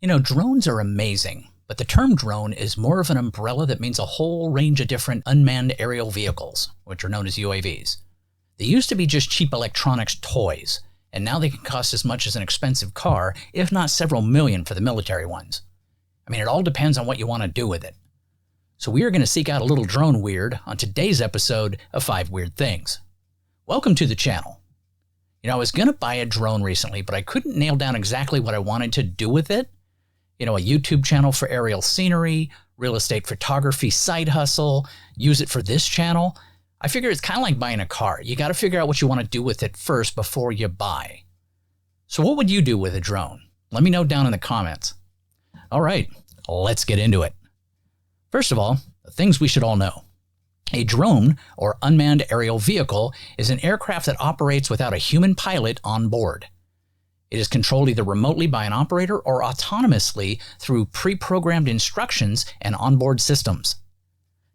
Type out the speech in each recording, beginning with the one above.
Drones are amazing, but the term drone is more of an umbrella that means a whole range of different unmanned aerial vehicles, which are known as UAVs. They used to be just cheap electronics toys, and now they can cost as much as an expensive car, if not several million for the military ones. It all depends on what you want to do with it. So we are going to seek out a little drone weird on today's episode of 5 Weird Things. Welcome to the channel. I was going to buy a drone recently, but I couldn't nail down exactly what I wanted to do with it. A YouTube channel for aerial scenery, real estate photography side hustle, use it for this channel. I figure it's kind of like buying a car. You got to figure out what you want to do with it first before you buy. So what would you do with a drone? Let me know down in the comments. All right, let's get into it. First of all, the things we should all know. A drone, or unmanned aerial vehicle, is an aircraft that operates without a human pilot on board. It is controlled either remotely by an operator or autonomously through pre-programmed instructions and onboard systems.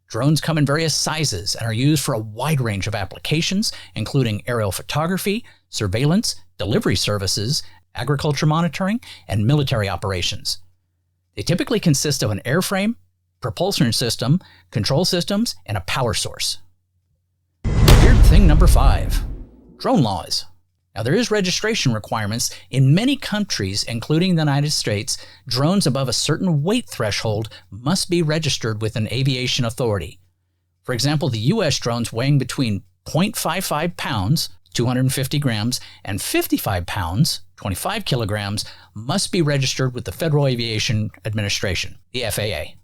Drones come in various sizes and are used for a wide range of applications, including aerial photography, surveillance, delivery services, agriculture monitoring, and military operations. They typically consist of an airframe, propulsion system, control systems, and a power source. Weird thing number 5, drone laws. Now, there is registration requirements in many countries, including the United States. Drones above a certain weight threshold must be registered with an aviation authority. For example, the U.S. drones weighing between 0.55 pounds, 250 grams, and 55 pounds, 25 kilograms, must be registered with the Federal Aviation Administration, the FAA.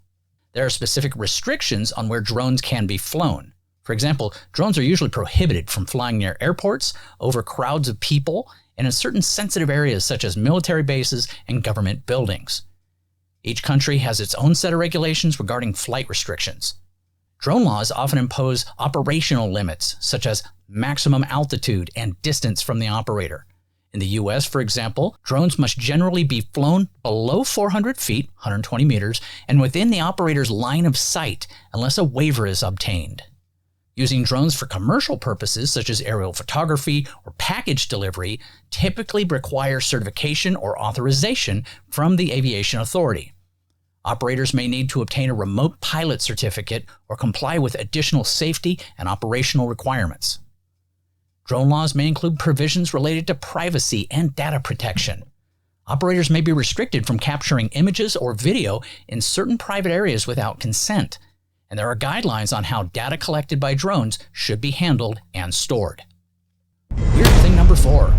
There are specific restrictions on where drones can be flown. For example, drones are usually prohibited from flying near airports, over crowds of people, and in certain sensitive areas such as military bases and government buildings. Each country has its own set of regulations regarding flight restrictions. Drone laws often impose operational limits, such as maximum altitude and distance from the operator. In the U.S., for example, drones must generally be flown below 400 feet, 120 meters, and within the operator's line of sight, unless a waiver is obtained. Using drones for commercial purposes, such as aerial photography or package delivery, typically require certification or authorization from the aviation authority. Operators may need to obtain a remote pilot certificate or comply with additional safety and operational requirements. Drone laws may include provisions related to privacy and data protection. Operators may be restricted from capturing images or video in certain private areas without consent, and there are guidelines on how data collected by drones should be handled and stored. Weird thing number 4,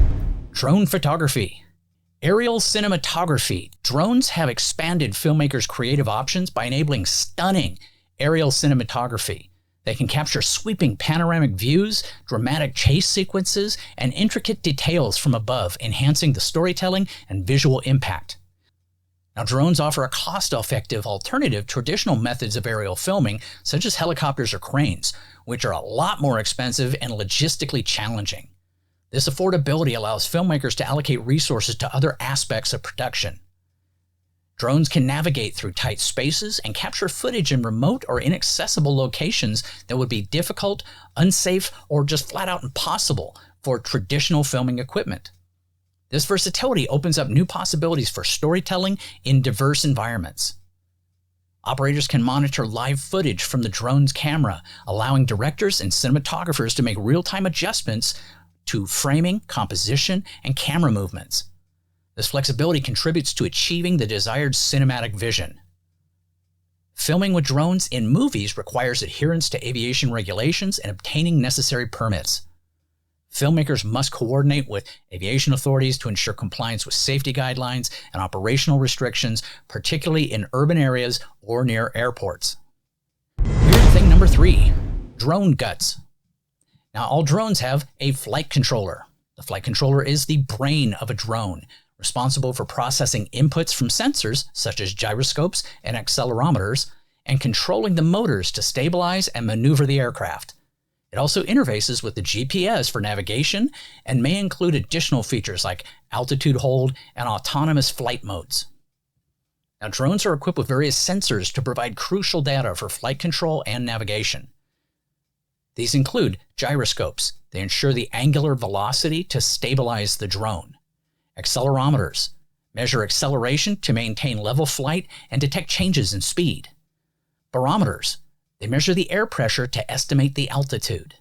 drone photography. Aerial cinematography. Drones have expanded filmmakers' creative options by enabling stunning aerial cinematography. They can capture sweeping panoramic views, dramatic chase sequences, and intricate details from above, enhancing the storytelling and visual impact. Now, drones offer a cost-effective alternative to traditional methods of aerial filming, such as helicopters or cranes, which are a lot more expensive and logistically challenging. This affordability allows filmmakers to allocate resources to other aspects of production. Drones can navigate through tight spaces and capture footage in remote or inaccessible locations that would be difficult, unsafe, or just flat out impossible for traditional filming equipment. This versatility opens up new possibilities for storytelling in diverse environments. Operators can monitor live footage from the drone's camera, allowing directors and cinematographers to make real-time adjustments to framing, composition, and camera movements. This flexibility contributes to achieving the desired cinematic vision. Filming with drones in movies requires adherence to aviation regulations and obtaining necessary permits. Filmmakers must coordinate with aviation authorities to ensure compliance with safety guidelines and operational restrictions, particularly in urban areas or near airports. Weird thing number 3, drone guts. Now, all drones have a flight controller. The flight controller is the brain of a drone, responsible for processing inputs from sensors such as gyroscopes and accelerometers, and controlling the motors to stabilize and maneuver the aircraft. It also interfaces with the GPS for navigation and may include additional features like altitude hold and autonomous flight modes. Now, drones are equipped with various sensors to provide crucial data for flight control and navigation. These include gyroscopes. They ensure the angular velocity to stabilize the drone. Accelerometers. measure acceleration to maintain level flight and detect changes in speed. Barometers, they measure the air pressure to estimate the altitude.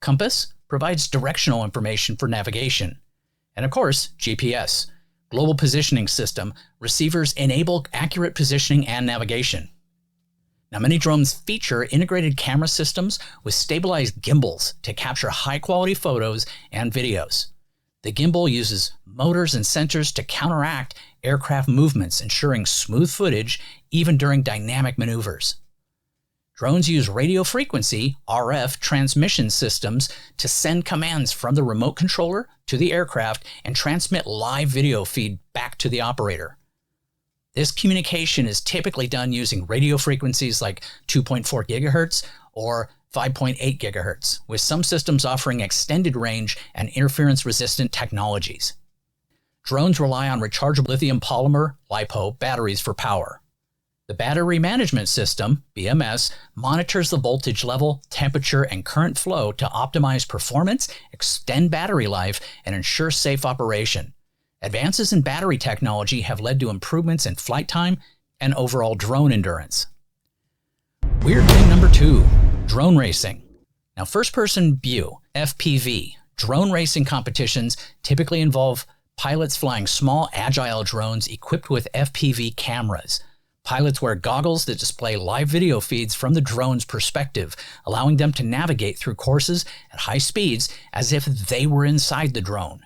Compass provides directional information for navigation. And of course, GPS, Global Positioning System, receivers enable accurate positioning and navigation. Now, many drones feature integrated camera systems with stabilized gimbals to capture high-quality photos and videos. The gimbal uses motors and sensors to counteract aircraft movements, ensuring smooth footage even during dynamic maneuvers. Drones use radio frequency (RF) transmission systems to send commands from the remote controller to the aircraft and transmit live video feed back to the operator. This communication is typically done using radio frequencies like 2.4 GHz or 5.8 GHz, with some systems offering extended range and interference-resistant technologies. Drones rely on rechargeable lithium polymer (LiPo) batteries for power. The Battery Management System, BMS, monitors the voltage level, temperature, and current flow to optimize performance, extend battery life, and ensure safe operation. Advances in battery technology have led to improvements in flight time and overall drone endurance. Weird thing number 2, drone racing. Now, first-person view, FPV, drone racing competitions typically involve pilots flying small, agile drones equipped with FPV cameras. Pilots wear goggles that display live video feeds from the drone's perspective, allowing them to navigate through courses at high speeds as if they were inside the drone.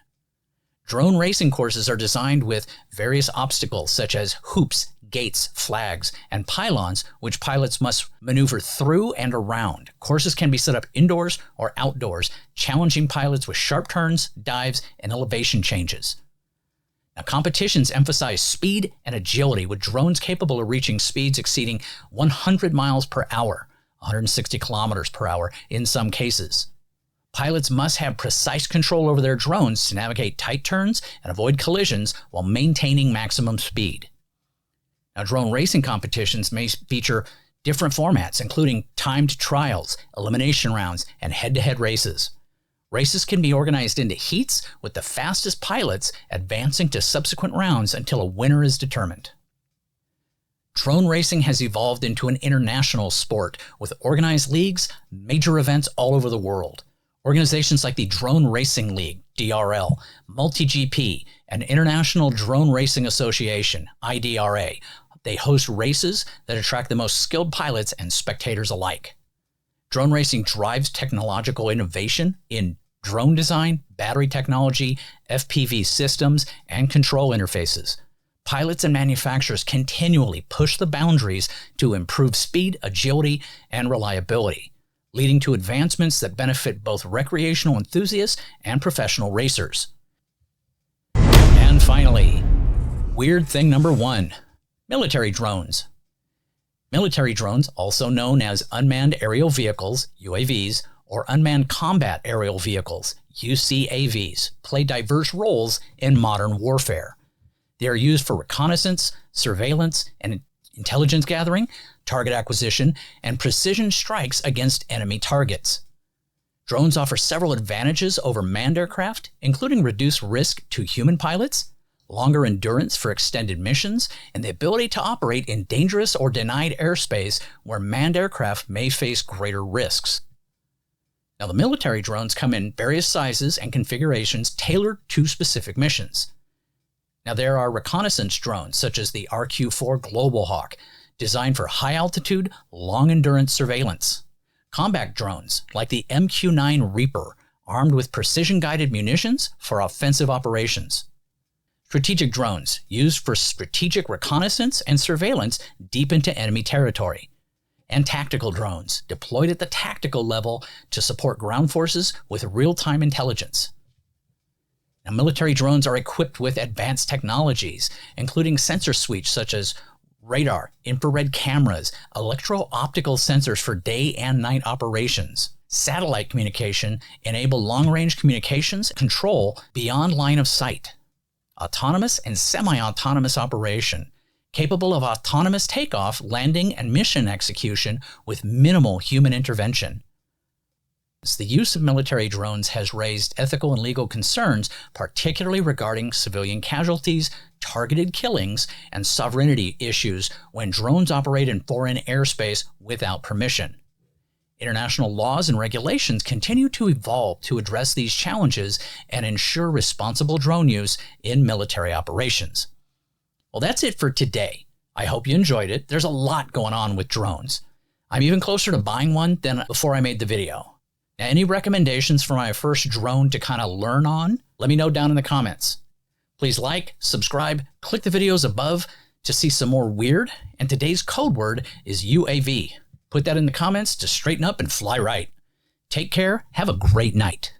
Drone racing courses are designed with various obstacles such as hoops, gates, flags, and pylons, which pilots must maneuver through and around. Courses can be set up indoors or outdoors, challenging pilots with sharp turns, dives, and elevation changes. Now, competitions emphasize speed and agility, with drones capable of reaching speeds exceeding 100 miles per hour, 160 kilometers per hour in some cases. Pilots must have precise control over their drones to navigate tight turns and avoid collisions while maintaining maximum speed. Now, drone racing competitions may feature different formats, including timed trials, elimination rounds, and head-to-head races. Races can be organized into heats, with the fastest pilots advancing to subsequent rounds until a winner is determined. Drone racing has evolved into an international sport with organized leagues, major events all over the world. Organizations like the Drone Racing League, DRL, MultiGP, and International Drone Racing Association, IDRA, they host races that attract the most skilled pilots and spectators alike. Drone racing drives technological innovation in drone design, battery technology, FPV systems, and control interfaces. Pilots and manufacturers continually push the boundaries to improve speed, agility, and reliability, leading to advancements that benefit both recreational enthusiasts and professional racers. And finally, weird thing number 1, military drones. Military drones, also known as unmanned aerial vehicles, UAVs, or unmanned combat aerial vehicles, UCAVs, play diverse roles in modern warfare. They are used for reconnaissance, surveillance, and intelligence gathering, target acquisition, and precision strikes against enemy targets. Drones offer several advantages over manned aircraft, including reduced risk to human pilots, longer endurance for extended missions, and the ability to operate in dangerous or denied airspace where manned aircraft may face greater risks. Now, the military drones come in various sizes and configurations tailored to specific missions. Now, there are reconnaissance drones, such as the RQ-4 Global Hawk, designed for high-altitude, long-endurance surveillance. Combat drones, like the MQ-9 Reaper, armed with precision-guided munitions for offensive operations. Strategic drones, used for strategic reconnaissance and surveillance deep into enemy territory. And tactical drones, deployed at the tactical level to support ground forces with real-time intelligence. Now, military drones are equipped with advanced technologies, including sensor suites such as radar, infrared cameras, electro-optical sensors for day and night operations. Satellite communication enable long-range communications control beyond line of sight. Autonomous and semi-autonomous operation, capable of autonomous takeoff, landing, and mission execution with minimal human intervention. The use of military drones has raised ethical and legal concerns, particularly regarding civilian casualties, targeted killings and sovereignty issues when drones operate in foreign airspace without permission. International laws and regulations continue to evolve to address these challenges and ensure responsible drone use in military operations. Well, that's it for today. I hope you enjoyed it. There's a lot going on with drones. I'm even closer to buying one than before I made the video. Now, any recommendations for my first drone to kind of learn on? Let me know down in the comments. Please like, subscribe, click the videos above to see some more weird, and today's code word is UAV. Put that in the comments to straighten up and fly right. Take care. Have a great night.